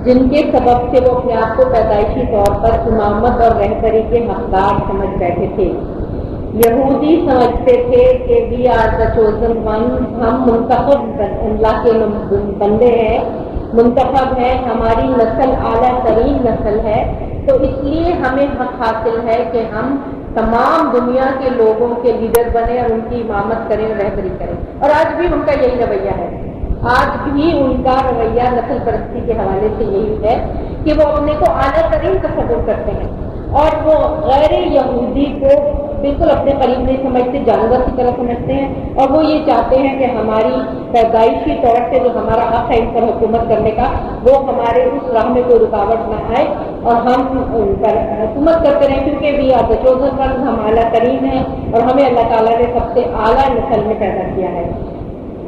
جن کے سبب سے وہ اپنے آپ کو پیدائشی طور پر امامت اور رہبری کے حقدار سمجھ بیٹھے تھے۔ یہودی سمجھتے تھے کہ we are the chosen one, ہم منتخب اللہ کے بندے ہیں، منتخب ہیں، ہماری نسل اعلیٰ ترین نسل ہے، تو اس لیے ہمیں حق حاصل ہے کہ ہم تمام دنیا کے لوگوں کے لیڈر بنے اور ان کی امامت کریں اور رہبری کریں۔ اور آج بھی ان کا یہی رویہ ہے، آج بھی ان کا رویہ نسل پرستی کے حوالے سے یہی ہے کہ وہ اپنے کو اعلیٰ ترین تصور کرتے ہیں اور وہ غیر یہودی کو بالکل اپنے قریب نہیں سمجھتے، جانور کی طرح سمجھتے ہیں، اور وہ یہ چاہتے ہیں کہ ہماری پیدائشی طور سے جو ہمارا حق ہے ان پر حکومت کرنے کا، وہ ہمارے اس راہ میں کوئی رکاوٹ نہ آئے اور ہم ان پر حکومت کرتے رہیں، کیونکہ بھی آپ چوزن ون، ہم اعلیٰ ترین ہیں اور ہمیں اللہ تعالیٰ نے سب سے اعلیٰ نسل میں پیدا کیا ہے۔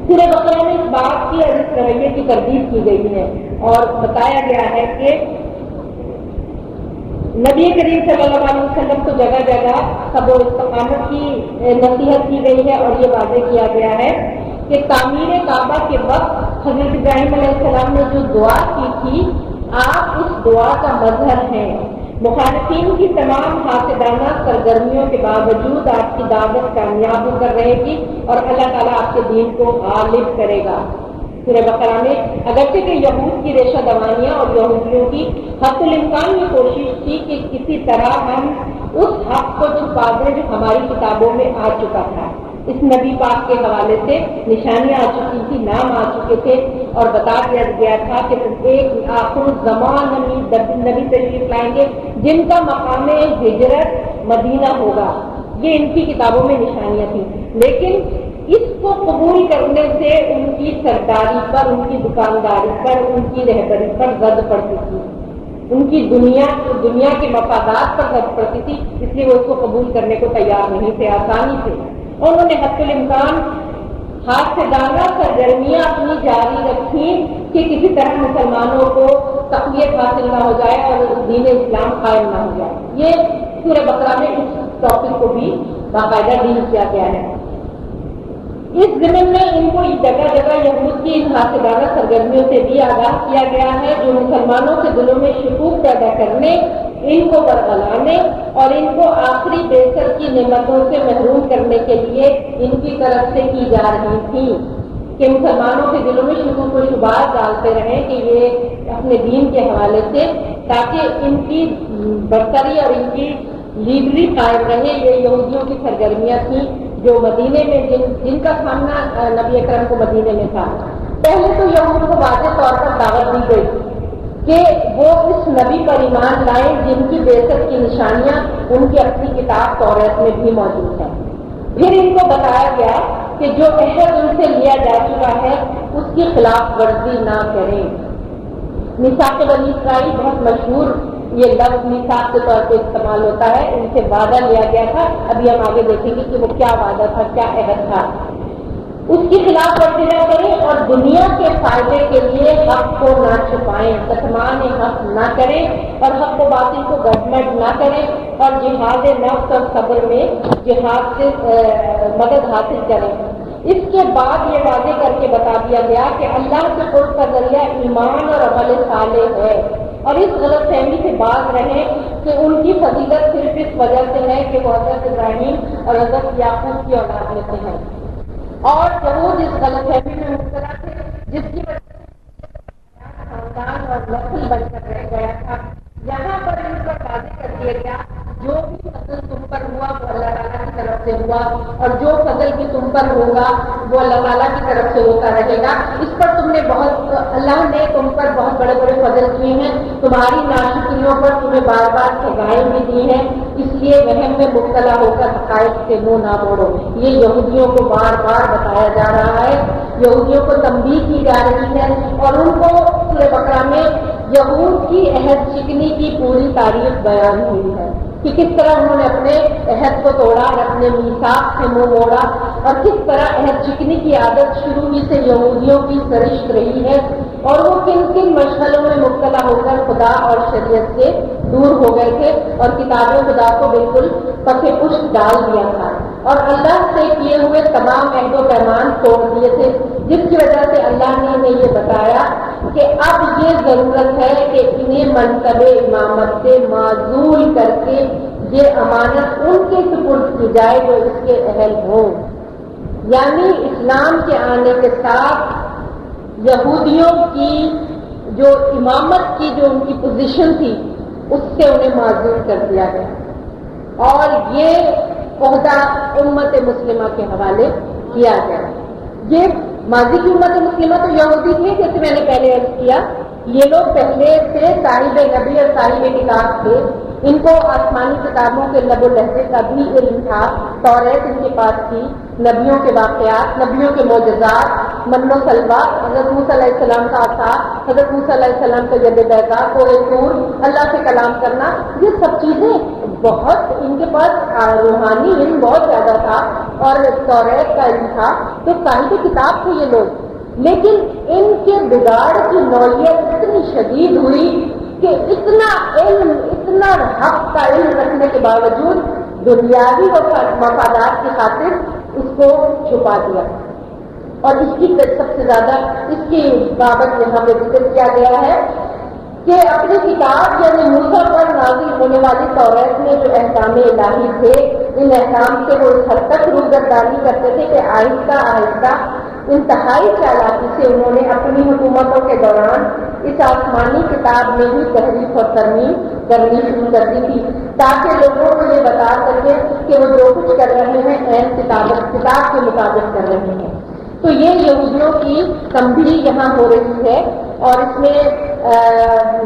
سورہ بقرہ میں اس بات کی اور اس رویے کی تردید کی گئی ہے اور بتایا گیا ہے کہ نبی کریم صلی اللہ علیہ وسلم کو جگہ جگہ سب و استقامت کی نصیحت کی گئی ہے اور یہ واضح کیا گیا ہے کہ تعمیر کعبہ کے وقت حضرت ابراہیم علیہ السلام نے جو دعا کی تھی، آپ اس دعا کا مظہر ہیں۔ مخالفین کی تمام حاسدانہ سرگرمیوں کے باوجود آپ کی دعوت کامیاب ہو کر رہے گی اور اللہ تعالیٰ آپ کے دین کو غالب کرے گا۔ سورہ بقرہ میں اگرچہ کہ یہود کی ریشہ دوانیاں اور یہودیوں کی حق الامکان میں کوشش تھی کہ کسی طرح ہم اس حق کو چھپا دیں جو ہماری کتابوں میں آ چکا تھا، اس نبی پاک کے حوالے سے نشانیاں آ چکی تھی، نام آ چکے تھے اور بتا دیا گیا تھا کہ ایک آخر زمان نبی تشریف لائیں گے جن کا مقام ہجرت مدینہ ہوگا، یہ ان کی کتابوں میں نشانیاں تھیں، لیکن اس کو قبول کرنے سے ان کی سرداری پر، ان کی دکانداری پر، ان کی رہبری پر زد پڑتی تھی، ان کی دنیا کے مفادات پر زد پڑتی تھی، اس لیے وہ اس کو قبول کرنے کو تیار نہیں تھے آسانی سے۔ اور انہوں نے حق الامکان حاسدانہ سرگرمیاں اپنی جاری رکھیں کہ کسی طرح مسلمانوں کو تقویت حاصل نہ ہو جائے اور دین اسلام قائم نہ ہو جائے۔ یہ سورہ بقرہ میں اس ٹاپک کو بھی باقاعدہ ڈیل کیا گیا ہے۔ اس ضمن میں ان کو جگہ جگہ یہود کی ان حاسدانہ سرگرمیوں سے بھی آگاہ کیا گیا ہے جو مسلمانوں کے دلوں میں شکوک پیدا کرنے، ان کو برگلانے اور ان کو آخری بیسر کی نعمتوں سے محروم کرنے کے لیے ان کی طرف سے کی جا رہی تھی کہ مسلمانوں کے دلوں میں شکوک و شبہات ڈالتے رہیں کہ یہ اپنے دین کے حوالے سے، تاکہ ان کی برتری اور ان کی لیڈری قائم رہے۔ یہ یہودیوں کی سرگرمیاں تھیں جو مدینے میں جن کا سامنا نبی اکرم کو مدینے میں تھا۔ پہلے تو یہود کو واضح طور پر دعوت دی گئی کہ وہ اس نبی پر ایمان لائیں جن کی بعثت کی نشانیاں ان کی اپنی کتاب توریت میں بھی موجود ہیں۔ پھر ان کو بتایا گیا کہ جو عہد ان سے لیا جا چکا ہے اس کی خلاف ورزی نہ کریں۔ میثاق بنی اسرائیل بہت مشہور یہ لفظ میثاق کے طور پہ استعمال ہوتا ہے، ان سے وعدہ لیا گیا تھا، ابھی ہم آگے دیکھیں گے کہ وہ کیا وعدہ تھا، کیا عہد تھا۔ اس کی خلاف ورزی نہ کریں اور دنیا کے فائدے کے لیے حق کو نہ چھپائیں، کتمان حق نہ کریں اور حق و باطل کو گڈمڈ نہ کریں اور جہاد نفس اور صبر میں جہاد سے مدد حاصل کریں۔ اس کے بعد یہ واضح کر کے بتا دیا گیا کہ اللہ کے قرب کا ذریعہ ایمان اور عمل صالح ہے، اور اس غلط فہمی سے باز رہیں کہ ان کی فضیلت صرف اس وجہ سے ہے کہ وہ حضرت ابراہیم اور حضرت یعقوب کی اولاد میں سے ہیں، اور یہود اس غلط فہمی میں مبتلا تھے جس کی وجہ سے خاندان اور نسل بن کر رہ گیا تھا۔ یہاں پر ان پر واضح کر دیا گیا جو بھی فضل تم پر ہوا وہ اللہ تعالیٰ کی طرف سے ہوا، اور جو فضل بھی تم پر ہوگا وہ اللہ تعالیٰ کی طرف سے ہوتا رہے گا۔ اس پر تم نے اللہ نے تم پر بہت بڑے بڑے فضل کیے ہیں، تمہاری ناشکریوں پر تمہیں بار بار سزائیں بھی دی ہیں، اس لیے وہم میں مبتلا ہو کر حقائق سے منہ نہ موڑو۔ یہ یہودیوں کو بار بار بتایا جا رہا ہے، یہودیوں کو تنبیہ کی جا رہی ہے، اور ان کو سورہ بقرہ میں یہود کی عہد شکنی کی پوری تاریخ بیان ہوئی ہے کہ کس طرح انہوں نے اپنے عہد کو توڑا اور اپنے میثاق سے منہ موڑا، اور کس طرح عہد شکنی کی عادت شروع ہی سے یہودیوں کی سرشت رہی ہے، اور وہ کن کن مشغلوں میں مبتلا ہو کر خدا اور شریعت سے دور ہو گئے تھے اور کتاب خدا کو بالکل پس پشت ڈال دیا تھا، اور اللہ سے کیے ہوئے تمام عہد و پیمان توڑ دیے تھے، جس کی وجہ سے اللہ نے انہیں یہ بتایا کہ اب یہ ضرورت ہے کہ انہیں منصب امامت سے معزول کر کے یہ امانت ان کے سپرد کی جائے جو اس کے اہل ہوں. یعنی اسلام کے آنے کے ساتھ یہودیوں کی جو امامت کی جو ان کی پوزیشن تھی اس سے انہیں معزول کر دیا گیا اور یہ عہدہ امت مسلمہ کے حوالے کیا گیا. یہ ماضی کی امت مسلمہ تو یہودی تھے، جیسے میں نے پہلے عرض کیا. یہ لوگ پہلے سے صاحب نبی اور صاحب کتاب تھے. ان کو آسمانی کتابوں کے لب و لہجے کا بھی علم تھا. توریت ان کے پاس تھی، نبیوں کے واقعات، نبیوں کے معجزات، من و سلوا، حضرت موسیٰ علیہ السلام کا عصا، حضرت موسیٰ علیہ السلام کا ید بیضا، کوہ طور، اللہ سے کلام کرنا، یہ سب چیزیں بہت ان کے پاس روحانی علم بہت زیادہ تھا اور توریت کا علم تھا. تو صاحب کتاب تھے یہ لوگ. لیکن ان کے بگاڑ کی نوعیت اتنی شدید ہوئی کہ اتنا علم، اتنا حق کا علم رکھنے کے باوجود دنیاوی مفادات کی خاطر اس کو چھپا دیا. اور اس کی سب سے زیادہ اس کی بابت یہاں پہ ذکر کیا گیا ہے کہ اپنی کتاب یعنی موسیٰ پر نازل ہونے والی توریت میں جو احکام الہی تھے، ان احکام سے وہ اس حد تک روگردانی کرتے تھے کہ آہستہ آہستہ انتہائی چالاکی سے انہوں نے اپنی حکومتوں کے دوران اس آسمانی کتاب میں بھی تحریف اور ترمیم کرنی شروع کر دی تھی تاکہ لوگوں کو یہ بتا سکے کہ وہ جو کچھ کر رہے ہیں عین کتاب کے مطابق کر رہے ہیں. تو یہ یہودیوں کی تنبیہ یہاں ہو رہی ہے اور اس میں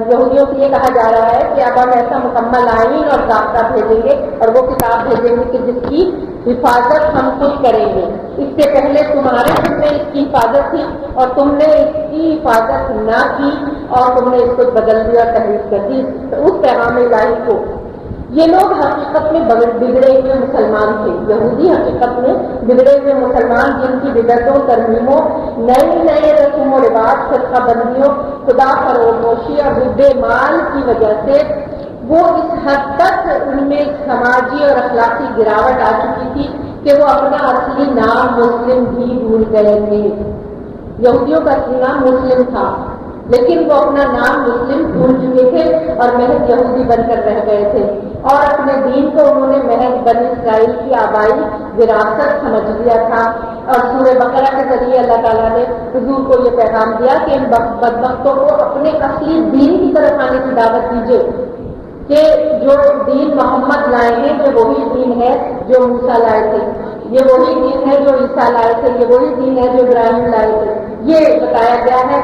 یہودیوں سے یہ کہا جا رہا ہے کہ اب ہم ایسا مکمل آئین اور ضابطہ بھیجیں گے اور وہ کتاب بھیجیں گے کہ جس کی حفاظت ہم خود کریں گے. اس سے پہلے تمہارے خود میں اس کی حفاظت تھی اور تم نے اس کی حفاظت نہ کی اور تم نے اس کو بدل دیا اور تحریف کر دی اس پیغام الہی کو. یہ لوگ حقیقت میں بگڑے ہوئے مسلمان تھے. یہودی حقیقت میں بگڑے ہوئے مسلمان جن کی بدعتوں، ترمیموں، نئے رسم و رواج، فرقہ بندیوں، خدا فراموشی اور ضد مال کی وجہ سے وہ اس حد تک ان میں سماجی اور اخلاقی گراوٹ آ چکی تھی کہ وہ اپنا اصلی نام مسلم بھی بھول گئے تھے. یہودیوں کا اصلی نام مسلم تھا لیکن وہ اپنا نام مسلم بھول چکے تھے اور محض یہودی بن کر رہ گئے تھے اور اپنے دین کو انہوں نے محض بنی اسرائیل کی آبائی وراثت سمجھ لیا تھا. اور سورہ بقرہ کے ذریعے اللہ تعالیٰ نے حضور کو یہ پیغام دیا کہ ان بدبختوں کو اپنے اصلی دین کی طرف آنے کی دعوت دیجیے کہ جو دین محمد لائے ہیں یہ وہی دین ہے جو موسیٰ لائے تھے، یہ وہی دین ہے جو عیسیٰ لائے تھے، یہ وہی دین ہے جو ابراہیم لائے تھے. یہ بتایا گیا ہے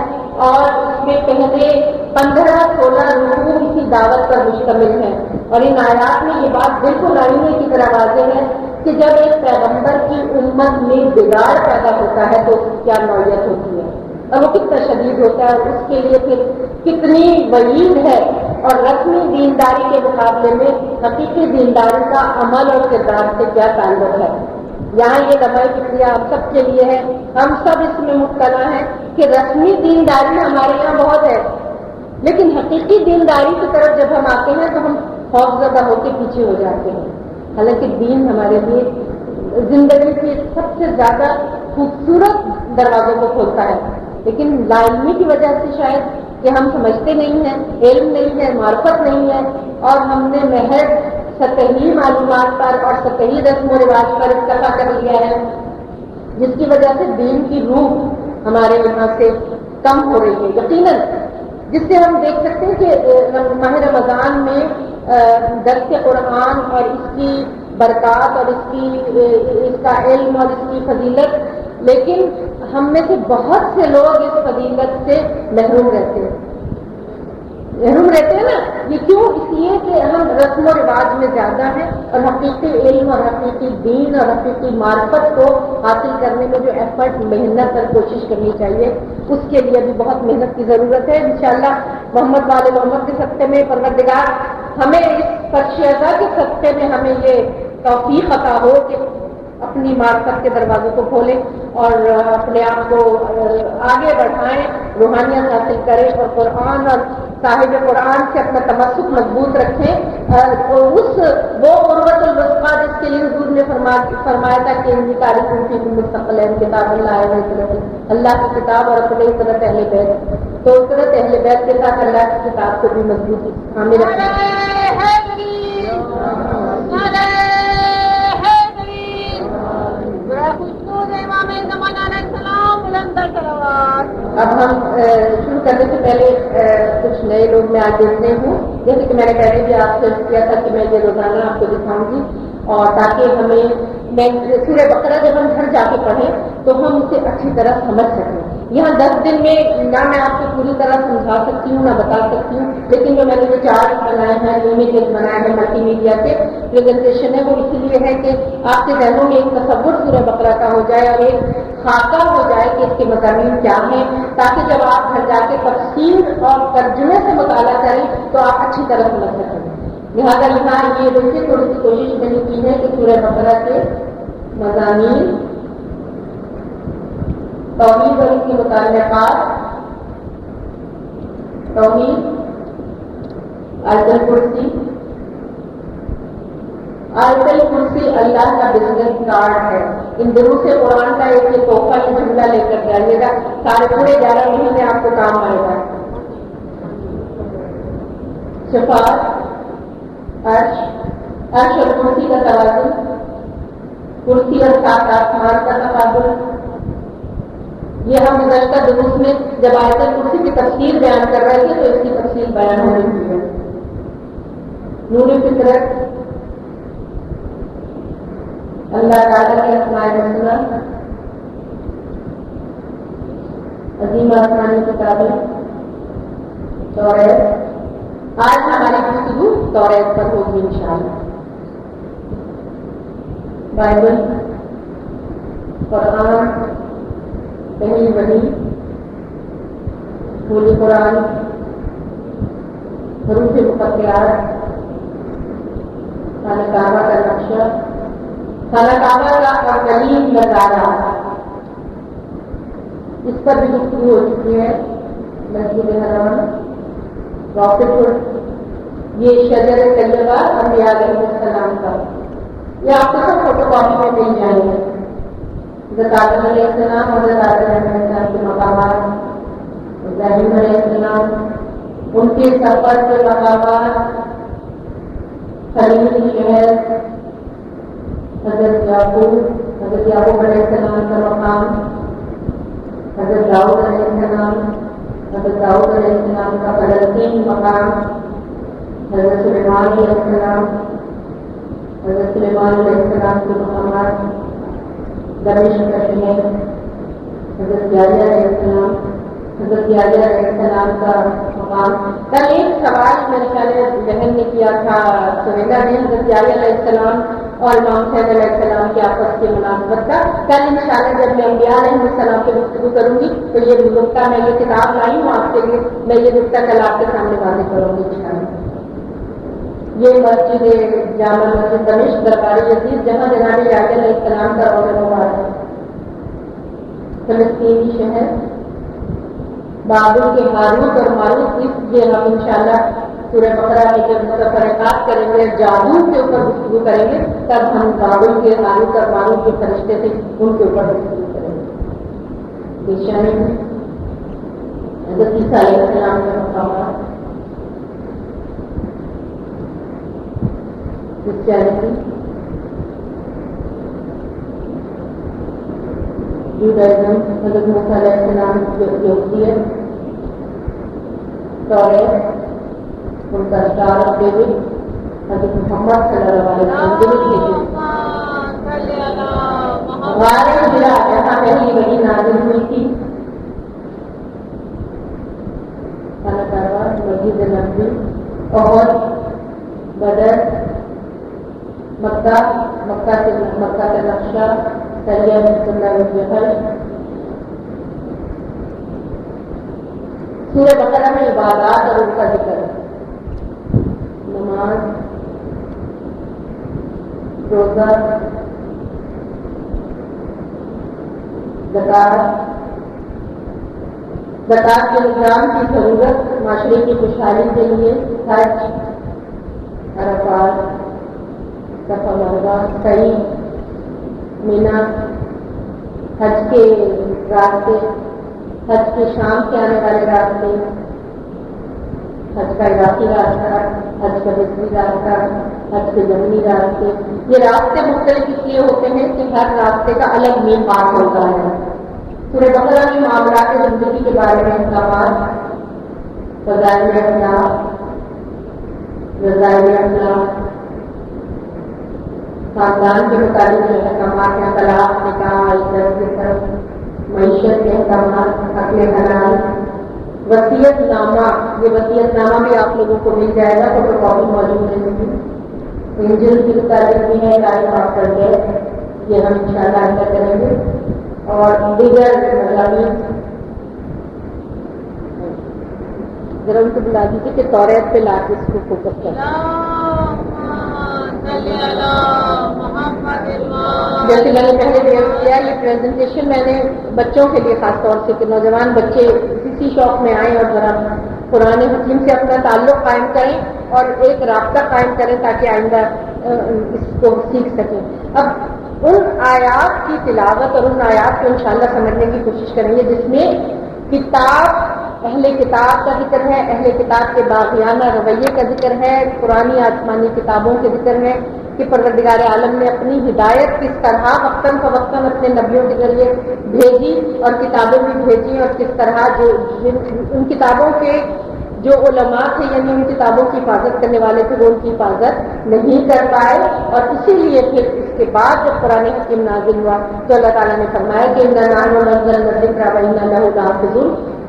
اور اس میں پہلے 15-16 رکوع اسی دعوت پر مشتمل ہیں. اور ان آیات میں یہ بات بالکل آئینے کی طرح واضح ہے کہ جب ایک پیغمبر کی امت میں بگاڑ پیدا ہوتا ہے تو اس کی کیا نوعیت ہوتی ہے اور وہ کتنا شدید ہوتا ہے اور اس کے لیے پھر کتنی وعید ہے. اور رسمی دینداری کے مقابلے میں حقیقی دینداری کا عمل اور کردار سے کیا تعلق ہے. یہاں یہ لمحہ فکریہ ہم سب کے لیے ہے. ہم سب اس میں مبتلا ہیں کہ رسمی دینداری ہمارے یہاں بہت ہے لیکن حقیقی دینداری کی طرف جب ہم آتے ہیں تو ہم خوف زدہ ہو کے پیچھے ہو جاتے ہیں. حالانکہ دین ہمارے لیے زندگی کے سب سے زیادہ خوبصورت دروازوں کو کھولتا ہے لیکن لا علمی کی وجہ سے شاید کہ ہم سمجھتے نہیں ہیں، علم نہیں ہے، معرفت نہیں ہے اور ہم نے محض سطحی معلومات پر اور سطحی رسم و رواج پر اکتفا کر لیا ہے جس کی وجہ سے دین کی روح ہمارے یہاں سے کم ہو رہی ہے. یقیناً جس سے ہم دیکھ سکتے ہیں کہ ماہ رمضان میں درس قرآن اور اس کی برکات اور اس کا علم اور اس کی فضیلت، لیکن ہم میں سے بہت سے لوگ اس فضیلت سے محروم رہتے ہیں نا. یہ کیوں؟ اس لیے کہ ہم رسم و رواج میں زیادہ ہیں اور حقیقی علم اور حقیقی دین اور حقیقی معرفت کو حاصل کرنے میں جو ایفرٹ، محنت اور کوشش کرنی چاہیے اس کے لیے بھی بہت محنت کی ضرورت ہے. انشاءاللہ محمد والے محمد کے صدقے میں پروردگار ہمیں اس فرش اعضا کے صدقے میں ہمیں یہ توفیق عطا ہو کہ اپنی معرفت کے دروازوں کو کھولیں اور اپنے آپ کو آگے بڑھائیں، روحانیت حاصل کریں اور قرآن اور صاحب قرآن سے اپنا تمسک مضبوط رکھیں اور وہ عروۃ الوثقی جس کے لیے حضور نے فرمایا تھا کہ ان کی تاریخ کی مستقل ہے کتاب اللہ کی کتاب اور اپنے عطرت اہل بیت، تو عطرت اہل بیت کے ساتھ اللہ کی کتاب کو بھی مضبوطی حامی رکھیں۔ اب ہم شروع کرنے سے پہلے کچھ نئے لوگ میں آج دیکھنے ہوں، جیسے کہ میں نے پہلے بھی آپ سے کیا تھا کہ میں یہ روزانہ آپ کو دکھاؤں گی، اور تاکہ میں سورہ بقرہ جب ہم گھر جا کے پڑھیں تو ہم اسے اچھی طرح سمجھ سکیں۔ یہاں 10 دن میں نہ میں آپ کو پوری طرح سمجھا سکتی ہوں نہ بتا سکتی ہوں، لیکن جو میں نے جو چارٹ بنائے ہیں، امیجز بنائے ہیں، ملٹی میڈیا کے پریزنٹیشن ہے، وہ اسی لیے ہے کہ آپ کے ذہنوں میں ایک تصور سورہ بقرہ کا ہو جائے اور ایک خاکہ ہو جائے کہ اس کے مضامین کیا ہیں، تاکہ جب آپ گھر جا کے تفسیر اور ترجمے سے مطالعہ کریں تو آپ اچھی طرح سمجھ سکیں۔ لہٰذا یہاں یہ دیکھیے تھوڑی سی کوشش میں نے کی ہے کہ سورہ بقرہ کے مضامین، توحید اور اس کے متعلقات، توحید، آیت الکرسی۔ آیت الکرسی اللہ کا بزنس کارڈ ہے۔ ان دنوں سے قرآن کا ایک تحفہ یہ جملہ لے کر جائیے گا، سارے پورے 11 مہینے آپ کو کام آئے گا۔ شفاعت، عرش اور کرسی کا توازن، کرسی اور سات آسمان کا تقابل، یہ ہم گزشتہ دروس میں جب آیت الکرسی کی تفسیر بیان کر رہے تھے تو اس کی تفصیل بیان ہو رہی ہے۔ نور فطرت، اللہ تعالیٰ کے اسماء الحسنی، عظیم آسمانی کتابیں، توریت۔ آج ہماری گفتگو توریت پر ہوگی انشاءاللہ۔ بائبل، قرآن، پہلی وحی، ہولی قرآن، حروف مقطعات، خانہ کعبہ کا نقشہ، خانہ کعبہ کا قریب نظارہ، اس پر بھی گفتگو ہو چکی ہے۔ مسجد حرام، راکٹ، یہ شجر طیبہ انبیاء علیہ السلام کا، یہ آپ کو سب فوٹو کاپی میں مل جائیں گے۔ حضرت آدم علیہ السلام، حضرت آدم علیہ السلام کے مقامات، ابراہیم علیہ السلام، ان کے سفر کے مقامات، خلیل شہر، حضرت یعقوب علیہ السلام کا مقام، حضرت داؤد علیہ السلام، حضرت داؤد علیہ السلام کا فلسطین مقام، حضرت سلیمان علیہ السلام، حضرت سلیمان علیہ السلام کے مقامات، دمشق کا شہر، حضرت یحییٰ علیہ السلام، حضرت یحییٰ علیہ السلام کا مقام۔ کل ایک سوال میرے خیال بہن نے کیا تھا، سہیلا نے، حضرت یحییٰ علیہ السلام اور امام حسین علیہ السلام کی آپس کی مناسبت کا۔ کل انشاءاللہ جب میں انبیاء علیہ السلام کی گفتگو کروں گی تو یہ نقطہ، میں یہ کتاب لائی ہوں آپ کے لیے، میں یہ نقطہ کل آپ کے سامنے واضح کروں گی انشاءاللہ۔ یہ مسجد جامع مسجد دمشق دربار یزید، جہاں جناب یحییٰ علیہ السلام کا روضہ مبارک ہے۔ فلسطینی شہر، بابل کے ہاروت اور ماروت، یہ ہم انشاءاللہ سورہ بقرہ میں جب متفرقات کریں گے، جادو کے اوپر گفتگو کریں گے، تب ہم بابل کے ہاروت اور ماروت جو فرشتے تھے ان کے اوپر گفتگو کریں گے۔ نشانی حضرت عیسیٰ علیہ السلام کے مقامات، کرسچینٹی، جوڈائزم، حضرت موسیٰ علیہ السلام کی یہودیت، توریت، ان کا اسٹار آف ڈیوڈ، حضرت محمد صلی اللہ علیہ وسلم، غار حرا جہاں پہلی وحی نازل ہوئی تھی، خانہ کعبہ، مسجد نبوی، احد، بدر، مکہ کا نقشہ، سریہ اللہ الجبل۔ سورہ بقرہ میں عبادات اور ان کا ذکر ہے، نماز، روزہ، زکات، زکوٰۃ کے نظام کی ضرورت معاشرے کی خوشحالی کے لیے حج، عرفات، صفا مروہ، سعی، مینا، حج کے راستے، حج کے شام کے آنے والے راستے، حج کا عراقی راستہ، حج کا مصری راستہ، حج کے زمینی راستے. یہ راستے مختلف اس لیے ہوتے ہیں کہ ہر راستے کا الگ میقات ہوتا ہے. سورہ بقرہ میں معاملات زندگی کے بارے میں احکامات، فضائل اخلاق، رضائل اخلاق، خاندان کے مطابق احکامات ہیں، طلاق، نکاح، عزت، معیشت کے احکامات، عقل حلال، وصیت نامہ. یہ وصیت نامہ بھی آپ لوگوں کو مل جائے گا، تو کاپی موجود ہے. انجل کے مطابق بھی ہے، ٹائم آپ کر کے یہ ہم انشاءاللہ ایسا کریں گے. اور دیگر مضامین ذرا ان کو بلا دیجیے کہ توریت پہ لا کے اس کو فوکس کریں. جیسے میں نے پہلے بیان کیا، یہ پریزنٹیشن میں نے بچوں کے لیے خاص طور سے کہ نوجوان بچے اسی شوق میں آئیں اور ذرا قرآن حکیم سے اپنا تعلق قائم کریں اور ایک رابطہ قائم کریں تاکہ آئندہ اس کو سیکھ سکیں. اب ان آیات کی تلاوت اور ان آیات کو انشاءاللہ سمجھنے کی کوشش کریں گے جس میں اہل کتاب کا ذکر ہے، اہل کتاب کے باغیانہ رویے کا ذکر ہے، قرآنی آسمانی کتابوں کے ذکر ہے کہ پروردگار عالم نے اپنی ہدایت کس طرح وقتاً فوقتاً اپنے نبیوں کے ذریعے بھیجی اور کتابیں بھی بھیجی، اور کس طرح ان کتابوں کے جو علماء تھے یعنی ان کتابوں کی حفاظت کرنے والے تھے وہ ان کی حفاظت نہیں کر پائے. اور اسی لیے پھر اس کے بعد جب قرآن حکیم نازل ہوا تو اللہ تعالیٰ نے فرمایا کہ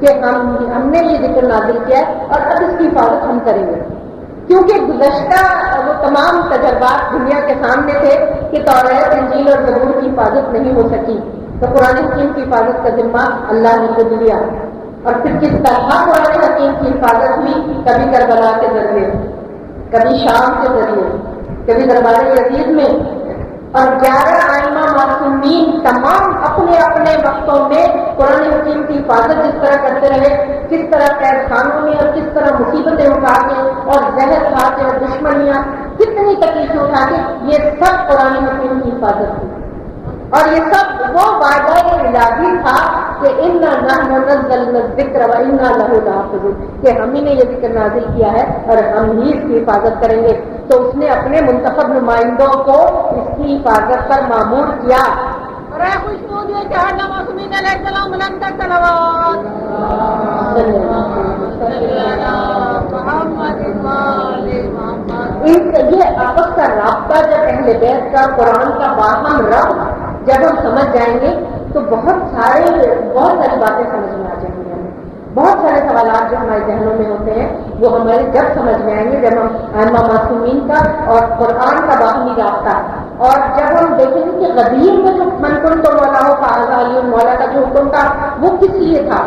کہ ہم نے یہ ذکر نازل کیا ہے اور اب اس کی حفاظت ہم کریں گے. کیونکہ گزشتہ وہ تمام تجربات دنیا کے سامنے تھے کہ توریت، انجیل اور زبور کی حفاظت نہیں ہو سکی، تو قرآن حکیم کی حفاظت کا ذمہ اللہ نے خود لیا. اور پھر کس طرح قرآن حکیم کی حفاظت ہوئی، کبھی کربلا کے ذریعے، کبھی شام کے ذریعے، کبھی دربار یزید میں. اور 11 ائمہ معصومین تمام اپنے اپنے وقتوں میں قرآن حکیم کی حفاظت جس طرح کرتے رہے، کس طرح قید خانوں میں اور کس طرح مصیبتیں اٹھا کے اور زہر کھا کے اور دشمنیاں کتنی تکلیفیں اٹھا کے، یہ سب قرآن حکیم کی حفاظت تھی. اور یہ سب وہ وعدہ الہی تھا کہ انا نحن نزلنا الذکر وانا لہ لحافظون، کہ ہم ہی نے یہ ذکر نازل کیا ہے اور ہم ہی اس کی حفاظت کریں گے. تو اس نے اپنے منتخب نمائندوں کو اس کی حفاظت پر مامور کیا. یہ آپس کا رابطہ جب اہل بیت کا قرآن کا باہم ربط جب ہم سمجھ جائیں گے تو بہت ساری باتیں سمجھ میں آ جائیں گی. بہت سارے سوالات جو ہمارے ذہنوں میں ہوتے ہیں وہ ہمارے جب سمجھ میں آئیں گے جب ہم ائمہ معصومین کا اور قرآن کا باہمی رابطہ، اور جب ہم دیکھیں گے کہ قدیم میں جو من کن تو مولا ہو فاضا علی مولا کا جو حکم تھا وہ کس لیے تھا،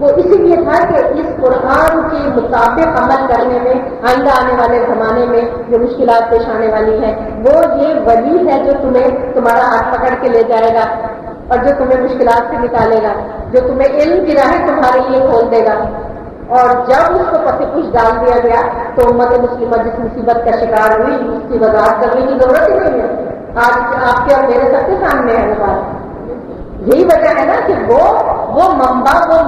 وہ اسی لیے تھا کہ اس قرآن کے مطابق عمل کرنے میں آئندہ آنے والے زمانے میں جو مشکلات پیش آنے والی ہیں وہ یہ ولی ہے جو تمہیں تمہارا ہاتھ پکڑ کے لے جائے گا اور جو تمہیں مشکلات سے نکالے گا، جو تمہیں علم کی راہیں تمہارے لیے کھول دے گا. اور جب اس کو پس پش ڈال دیا گیا تو امت مسلمہ جس مصیبت کا شکار ہوئی اس کی وضاحت کرنے کی ضرورت ہی نہیں ہے. آج آپ کے اور میرے سب کے سامنے ہے وہ بات. یہی وجہ ہے نا کہ وہ منبع، وہ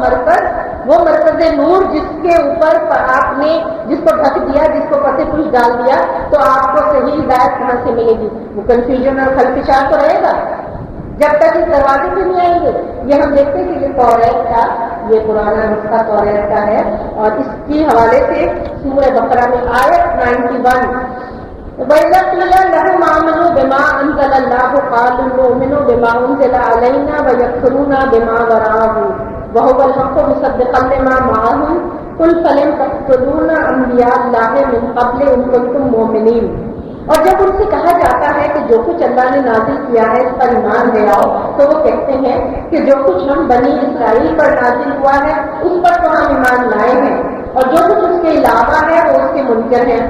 مرکز نور جس کے اوپر آپ نے جس کو ڈھک دیا، جس کو پس پش ڈال دیا، تو آپ کو صحیح ہدایت کہاں سے ملے گی؟ وہ کنفیوژن اور خلفشار تو رہے گا جب تک اس دروازے سے نہیں آئیں گے. یہ ہم دیکھتے ہیں کہ یہ توریت کا، یہ پرانا نسخہ توریت کا ہے، اور اس کے حوالے سے سورہ بقرہ میں آیت 91 وَإِذَا قِيلَ لَهُمْ آمِنُوا بِمَا أَنزَلَ اللَّهُ قَالُوا نُؤْمِنُ بِمَا أُنزِلَ عَلَيْنَا وَيَكْفُرُونَ بِمَا وَرَاءَهُ وَهُوَ الْحَقُّ مُصَدِّقًا لِمَا مَعَهُمْ قُلْ فَلِمَ تَقْتُلُونَ أَنبِيَاءَ اللَّهِ مِن قَبْلِ إِن كُنتُم مُؤْمِنِينَ. اور جب ان سے کہا جاتا ہے کہ جو کچھ اللہ نے نازل کیا ہے اس پر ایمان لے آؤ، تو وہ کہتے ہیں کہ جو کچھ ہم بنی اسرائیل پر نازل ہوا ہے اس پر تو ہم ایمان لائے ہیں، اور جو کچھ اس کے علاوہ ہے وہ اس کے منکر ہیں،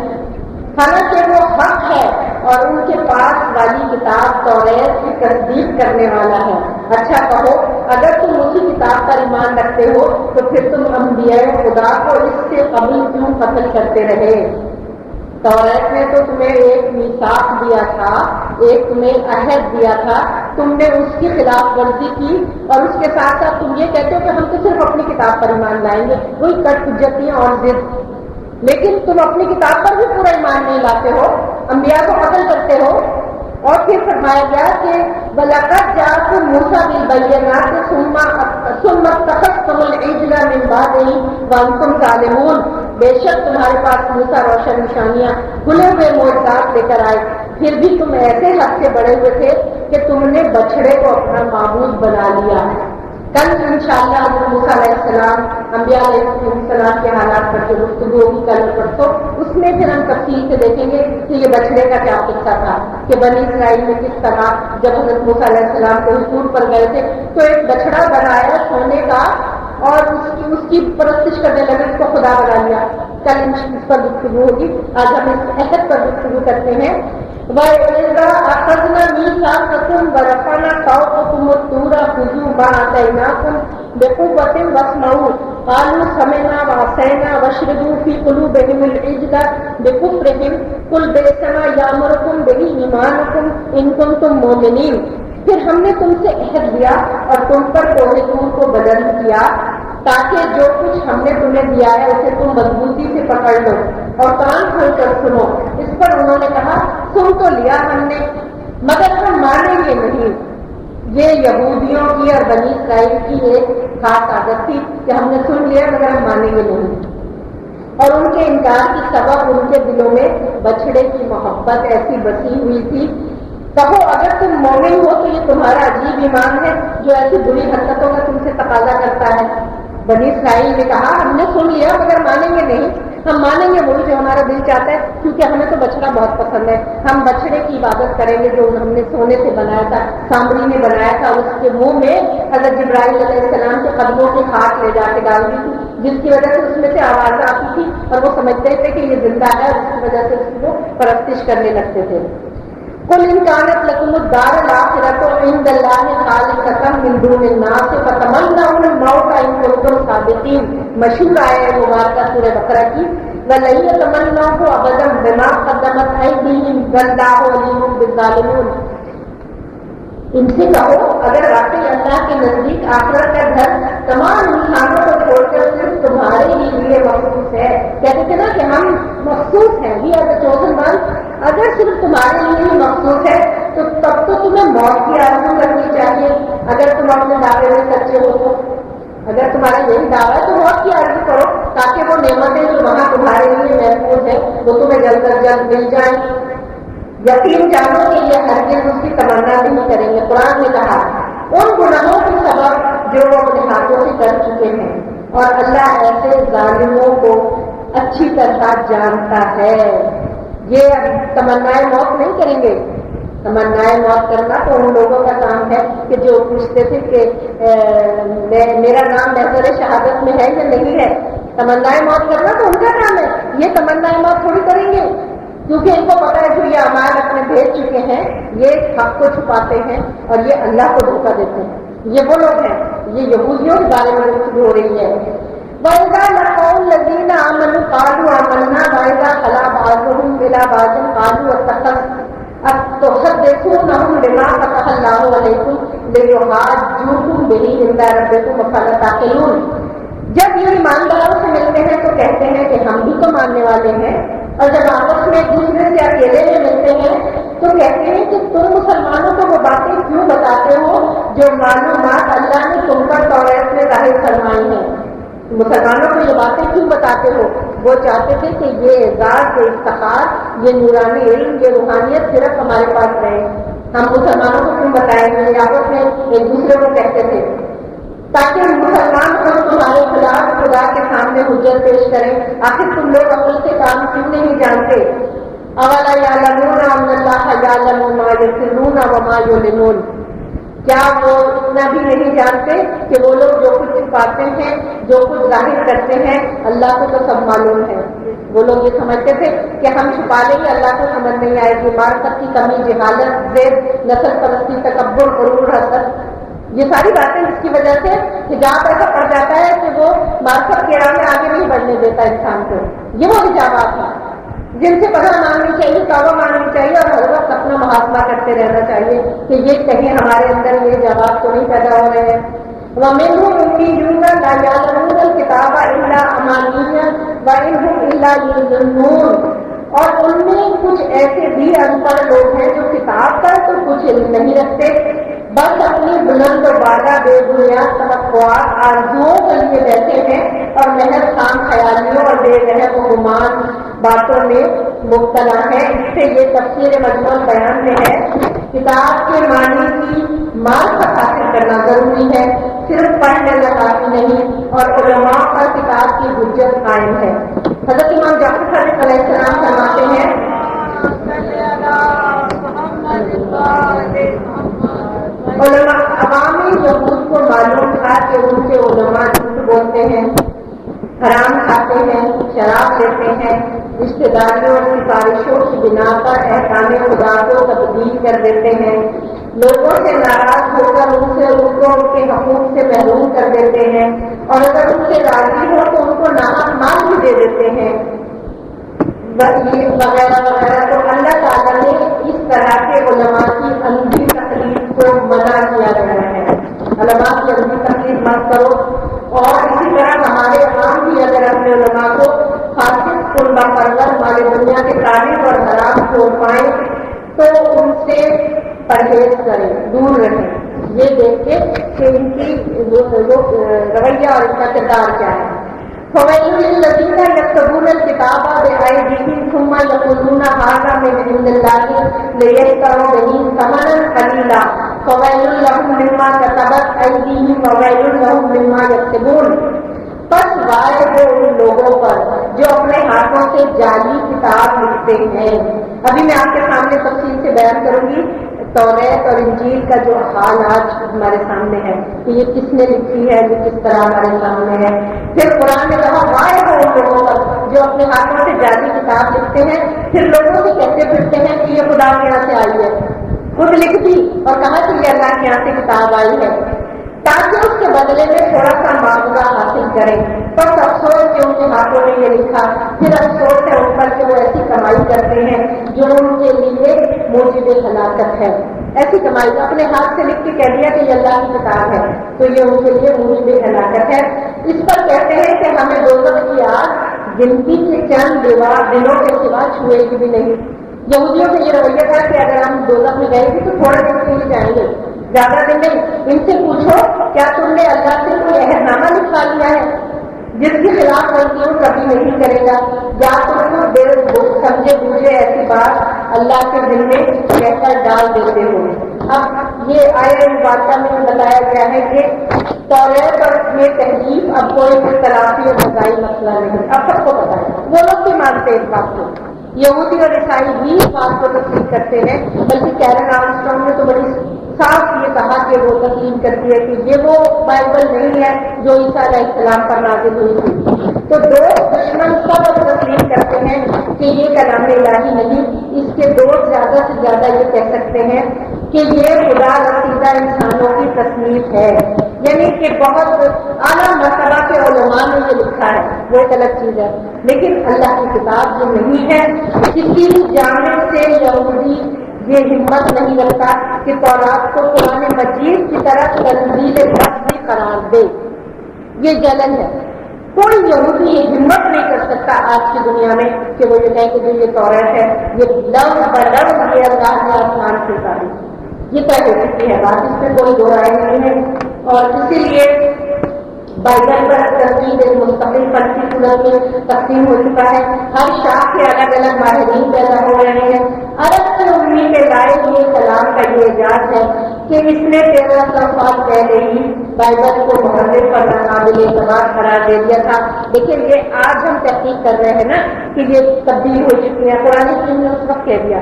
حالانکہ وہ حق ہے اور ان کے پاس والی کتاب توریت کی تصدیق کرنے والا ہے. اچھا کہو اگر تم اسی کتاب پر ایمان رکھتے ہو تو پھر تم انبیاء خدا کو اس سے قبل کیوں قتل کرتے رہے؟ توریت نے تو تمہیں ایک میثاق دیا تھا، ایک تمہیں عہد دیا تھا، تم نے اس کی خلاف ورزی کی اور اس کے ساتھ ساتھ تم یہ کہتے ہو کہ ہم تو صرف اپنی کتاب پر ایمان لائیں گے، وہی کٹ حجتیاں اور ضد، لیکن تم اپنی کتاب پر بھی پورا ایمان نہیں لاتے ہو، انبیاء کو قتل کرتے ہو۔ اور پھر فرمایا گیا کہ وَلَقَدْ جَاءَكُم مُوسَىٰ بِالْبَيِّنَاتِ ثُمَّ اتَّخَذْتُمُ الْعِجْلَ مِن بَعْدِهِ وَأَنتُمْ ظَالِمُونَ، بے شک تمہارے پاس موسیٰ روشن نشانیاں کھلے ہوئے معجزات لے کر آئے، پھر بھی تم ایسے حد سے بڑے ہوئے تھے کہ تم نے بچڑے کو اپنا معبود بنا لیا۔ کل انشاءاللہ حضرت موسیٰ علیہ السلام انبیاء علیہ السلام کے حالات پر جو گفتگو ہوگی کل پرسوں، اس میں پھر ہم تفصیل سے دیکھیں گے کہ یہ بچڑے کا کیا قصہ تھا، کہ بنی اسرائیل میں کس طرح جب حضرت موسیٰ علیہ السلام کو حضور پر گئے تھے تو ایک بچڑا بنایا سونے کا اور اس کی پرستش کرنے لگے، اس کو خدا بنا لیا۔ کل اس پر گفتگو ہوگی، آج ہم اس عہد پر گفتگو کرتے ہیں۔ وَإِذَا أَخَذْنَا مِيثَاقَكُمْ وَرَفَعْنَا فَوْقَكُمُ الطُّورَ خُذُوا مَا آتَيْنَاكُمْ بِقُوَّةٍ وَاسْمَعُوا قَالُوا سَمِعْنَا وَعَصَيْنَا وَاشْرِبُوا فِي قُلُوبِهِمُ الْعِجْلَ بِكُفْرِهِمْ قُلْ بِئْسَمَا يَأْمُرُكُمْ بِهِ إِيمَانُكُمْ إِن كُنتُم مُّؤْمِنِينَ۔ پھر ہم نے تم سے عہد لیا اور تم پر کوہ طور کو بلند کیا تاکہ جو کچھ ہم نے تمہیں دیا ہے اسے تم مضبوطی سے پکڑ لو اور کان کھول کر سنو۔ اس پر انہوں نے کہا سن تو لیا ہم نے مگر ہم مانیں گے نہیں۔ یہ یہودیوں کی اور بنی اسرائیل کی ایک خاص عادت تھی کہ ہم نے سن لیا مگر ہم مانیں گے نہیں، اور ان کے انکار کی سبب ان کے دلوں میں بچڑے کی محبت ایسی بسی ہوئی تھی۔ کہو اگر تم مومن ہو تو یہ تمہارا عجیب ایمان ہے جو ایسی بری حرکتوں کا تم سے تقاضا کرتا ہے۔ بنی اسرائیل نے کہا ہم نے سن لیا مگر مانیں گے نہیں، ہم مانیں گے وہی جو ہمارا دل چاہتا ہے، کیونکہ ہمیں تو بچڑا بہت پسند ہے، ہم بچڑے کی عبادت کریں گے جو ہم نے سونے سے بنایا تھا، سامری نے بنایا تھا، اس کے منہ میں حضرت جبرائیل علیہ السلام کے قدموں کی خاک لے جا کے ڈال دی تھی، جس کی وجہ سے اس میں سے آواز آتی تھی اور وہ سمجھتے تھے کہ یہ زندہ ہے، اور اس کی وجہ سے اس کو پرستش کرنے لگتے تھے۔ قل ان كانت لكم الدار الاخرة عند الله خالصة من دون الناس فتمنوا الموت ان كنتم صادقين، مشہور آیت مبارکہ سورہ بقرہ کی، وَلَن يَتَمَنَّوْهُ أَبَدًا بِمَا قَدَّمَتْ أَيْدِيهِمْ وَاللَّهُ عَلِيمٌ بِالظَّالِمِينَ۔ ان سے کہو اگر واقعی اللہ کے نزدیک آخرت کا گھر تمام انسانوں کو چھوڑ کر صرف تمہارے ہی لیے مخصوص ہے، کہتے تھے نا کہ ہم مخصوص ہیں، we are the chosen one, اگر صرف تمہارے لیے ہی مخصوص ہے تو تب تو تمہیں موت کی آرزو کرنی چاہیے، اگر تم اپنے دعوے میں سچے ہو تو، اگر تمہارا یہی دعویٰ ہے تو موت کی آرزو کرو تاکہ وہ نعمتیں جو وہاں تمہارے لیے محفوظ ہے وہ تمہیں جلد از جلد مل جائیں۔ یقین جانو کہ یہ ہرگز اس کی تمنا نہیں کریں گے۔ قرآن نے کہا ان گناہوں کے سبب جو وہ اپنے ہاتھوں سے کر چکے ہیں، اور اللہ ایسے ظالموں کو اچھی طرح جانتا ہے۔ یہ تمنائے موت نہیں کریں گے، تمنائے موت کرنا تو ان لوگوں کا کام ہے کہ جو پوچھتے تھے کہ میرا نام محضر شہادت میں ہے یا نہیں ہے، تمنائے موت کرنا تو ان کا کام ہے، یہ تمنائے موت تھوڑی کریں گے، کیونکہ ان کو پتا ہے جو یہ اعمال اپنے بھیج چکے ہیں یہ حق کو چھپاتے ہیں اور یہ اللہ کو دھوکہ دیتے ہیں۔ یہ وہ لوگ ہیں، یہ یہودیوں کے بارے میں گفتگو ہو رہی ہے۔ وَإِذَا لَقُوا الَّذِينَ آمَنُوا قَالُوا آمَنَّا وَإِذَا خَلَا بَعْضُهُمْ إِلَىٰ بَعْضٍ قَالُوا أَتُحَدِّثُونَهُم بِمَا فَتَحَ اللَّهُ عَلَيْكُمْ لِيُحَاجُّوكُم بِهِ عِندَ رَبِّكُمْ أَفَلَا تَعْقِلُونَ۔ جب یہ ایمانداروں سے ملتے ہیں تو کہتے ہیں کہ ہم بھی تو ماننے والے ہیں، اور جب آپس میں ایک دوسرے سے اکیلے میں ملتے ہیں تو کہتے ہیں کہ تم مسلمانوں کو وہ باتیں کیوں بتاتے ہو جو معلومات اللہ نے تم پر توریت میں ظاہر فرمائی ہیں۔ مسلمانوں کو یہ باتیں کیوں بتاتے ہو؟ وہ چاہتے تھے کہ یہ اعزاز، یہ افتخار، یہ نورانی علم، یہ روحانیت صرف ہمارے پاس رہے، ہم مسلمانوں کو کیوں بتائیں گے؟ آپس میں ایک دوسرے کو کہتے تھے تاکہ مسلمان خود تمہارے خلاف خدا کے سامنے حجت پیش کریں، آخر تم لوگ عقل سے کام کیوں نہیں جانتے؟ اولا یعلمون ان اللہ یعلم ما یسرون وما یعلنون، کیا وہ اتنا بھی نہیں جانتے کہ وہ لوگ جو کچھ چھپاتے ہیں، جو کچھ ظاہر کرتے ہیں، اللہ کو تو سب معلوم ہے۔ وہ لوگ یہ سمجھتے تھے کہ ہم چھپا لیں گے اللہ کو سمجھ نہیں آئے گی، معرفت کی کمی، جہالت، زید، نسل پرستی، تکبر، غرور، حسد، یہ ساری باتیں جس کی وجہ سے حجاب ایسا پڑ جاتا ہے کہ وہ مارکیٹ کے راہ میں آگے نہیں بڑھنے دیتا انسان کو. یہ وہ حجابات ہیں جن سے پناہ مانگنی چاہیے, توبہ مانگنی چاہیے اور ہر وقت اپنا محاسبہ کرتے رہنا چاہیے کہ یہ کہیں ہمارے اندر یہ حجابات تو نہیں پیدا ہو رہے ہیں. وَمِنْهُمْ أُمِّيُّونَ لَا يَعْلَمُونَ الْكِتَابَ إِلَّا أَمَانِيًّا وَإِنْ هُمْ إِلَّا يَظُنُّونَ. اور ان میں کچھ ایسے بھی ان پڑھ لوگ ہیں جو کتاب پر تو کچھ علم نہیں رکھتے, بس اپنی بلند و بالا بے بنیاد توقعات آرزوؤں کے لیے بیٹھے ہیں اور محض خام خیالیوں اور بے رحم و گمان باتوں میں مبتلا ہیں. اس سے یہ تفسیر مجموع بیان میں ہے کتاب کے معنی کی معرفت حاصل کرنا ضروری ہے, صرف پڑھ لینا کافی نہیں, اور علماء پر کتاب کی حجت قائم ہے. حضرت امام جعفر صادق علیہ السلام فرماتے ہیں علماء عوامی یہود کو معلوم تھا کہ ان کے علماء جھوٹ بولتے ہیں, حرام کھاتے ہیں, شراب لیتے ہیں, رشتے داریوں اور سفارشوں کی بنا پر احکام خدا کو تبدیل کر دیتے ہیں, لوگوں سے ناراض ہو کر ان کو ان کے حقوق سے محروم کر دیتے ہیں, اور اگر ان سے راضی ہو تو ان کو ناحق مال بھی دے دیتے ہیں وغیرہ وغیرہ. تو اللہ تعالیٰ نے اس طرح کے علماء کی اندھی تقلید کو منع کیا گیا ہے. علماء کی اندھی تقلید مت کرو. اور اسی طرح ہمارے عام بھی اگر اپنے علماء کو خاص طلبہ پرور ہمارے دنیا کے تعلیم اور حرام چھوڑ پائیں تو ان سے پرہیز کریں, دور رہیں, یہ دیکھ کے کہ ان کی رویہ اور ان کا کردار کیا ہے. فَوَيْلٌ لِّلَّذِينَ يَكْتُبُونَ الْكِتَابَ بِأَيْدِيهِمْ ثُمَّ يَقُولُونَ هَٰذَا مِنْ عِندِ اللَّهِ لِيَشْتَرُوا بِهِ ثَمَنًا قَلِيلًا فَوَيْلٌ لَّهُم مِّمَّا كَتَبَتْ أَيْدِيهِمْ وَوَيْلٌ لَّهُم مِّمَّا يَكْسِبُونَ. پس وائے ہو ان لوگوں پر جو اپنے ہاتھوں سے جعلی کتاب لکھتے ہیں. ابھی میں آپ کے سامنے تفصیل سے بیان کروں گی توریت اور انجیل کا جو حال آج ہمارے سامنے ہے کہ یہ کس نے لکھی ہے, یہ کس طرح ہمارے سامنے ہے. پھر قرآن نے کہا وائے ہو ان لوگوں پر جو اپنے ہاتھوں سے جعلی کتاب لکھتے ہیں, پھر لوگوں سے کہتے پھرتے ہیں کہ یہ خدا کے یہاں سے آئی ہے, خود لکھ دی اور کہا کہ یہ اللہ کے یہاں سے کتاب آئی ہے تاکہ اس کے بدلے میں تھوڑا سا معاوضہ حاصل کریں. بس افسوس کہ ان کے ہاتھوں میں یہ لکھا, پھر افسوس ہے ان پر کہ وہ ایسی کمائی کرتے ہیں جو ان کے لیے موجب ہلاکت ہے. ایسی کمائی اپنے ہاتھ سے لکھ کے کہہ دیا کہ یہ اللہ کی کتاب ہے تو یہ ان کے لیے موجب ہلاکت ہے. اس پر کہتے ہیں کہ ہمیں دوزخ کی آگ گنتی کے چند دنوں کے سوا چھوئے گی بھی نہیں. یہودیوں کا یہ رویہ تھا کہ اگر ہم دوزخ میں گئے گے تو تھوڑے دن کے لیے جائیں گے, زیادہ دن نہیں. ان سے پوچھو کیا تم نے اللہ سے کوئی عہدنامہ لکھوا لیا ہے جس کی خلاف ورزیوں کبھی نہیں کرے گا, یا تم کو دل سمجھے بوجھے ایسی بات اللہ کے دل میں کہہ کر ڈال دیتے ہو. اب یہ آیہ مبارکہ میں بتایا گیا ہے کہ توریت اور اس میں تحریف اب کوئی اختلافی اور مذاہبی مسئلہ نہیں. اب سب کو پتا ہے, وہ لوگ بھی مانتے ہیں اس بات کو, یہودی اور عیسائی بھی اس بات کو تسلیم کرتے ہیں. بلکہ کیرن آرمسٹرانگ نے تو بڑی صاف یہ کہا کہ وہ تسلیم کرتی ہے کہ یہ وہ بائبل نہیں ہے جو عیسیٰ علیہ السلام پر نازل ہوئی تھی. تو دوست دشمن سب تسلیم کرتے ہیں کہ یہ کلام الہی نہیں. اس کے دوست زیادہ سے زیادہ یہ کہہ سکتے ہیں کہ یہ خدا رسیدہ انسانوں کی تصنیف ہے, یعنی کہ بہت اعلیٰ مرتبہ کے علماء نے یہ لکھا ہے, وہ ایک الگ چیز ہے. لیکن اللہ کی کتاب یہ نہیں ہے. کسی جانب سے یہودی یہ ہمت نہیں رکھتا کہ تورات کو قرآن مجید کی طرح تنزیل لفظی قرار دے. یہ جلن ہے. کوئی یہودی یہ ہمت نہیں کر سکتا آج کی دنیا میں کہ وہ یہ کہے کہ جو یہ تورات ہے یہ لفظ بلفظ یہ اللہ نے آسمان سے اتاری. یہ طے ہو چکی ہے بات, اس میں کوئی دو رائے نہیں ہے. اور اسی لیے بائبل پر تنقید ایک مستقل فلسفی صورت میں تقسیم ہو چکا ہے. ہر شاخ کے الگ الگ ماہرین پیدا ہو رہے ہیں. الگ سے امید کے لائق یہ کلام کا یہ اعجاز ہے کہ اس نے 1300 سال پہلے ہی بائبل کو محرف پر قابل اعتبار قرار دے دیا تھا. لیکن یہ آج ہم تحقیق کر رہے ہیں نا کہ یہ تبدیل ہو چکی ہے. قرآن کریم نے اس وقت کہہ دیا,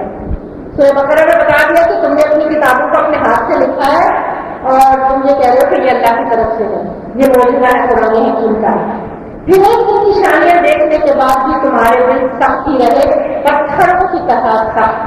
سورہ بقرہ نے بتا دیا کہ تم نے اپنی کتابوں کو اپنے ہاتھ سے لکھا ہے اور تم یہ کہہ رہے ہو کہ یہ اللہ کی طرف سے ہے. یہ معجزہ ہے قرآن حکیم کا. پھر اس کی نشانیاں دیکھنے کے بعد بھی تمہارے دل سختی رہے, پتھروں کی طرح سخت.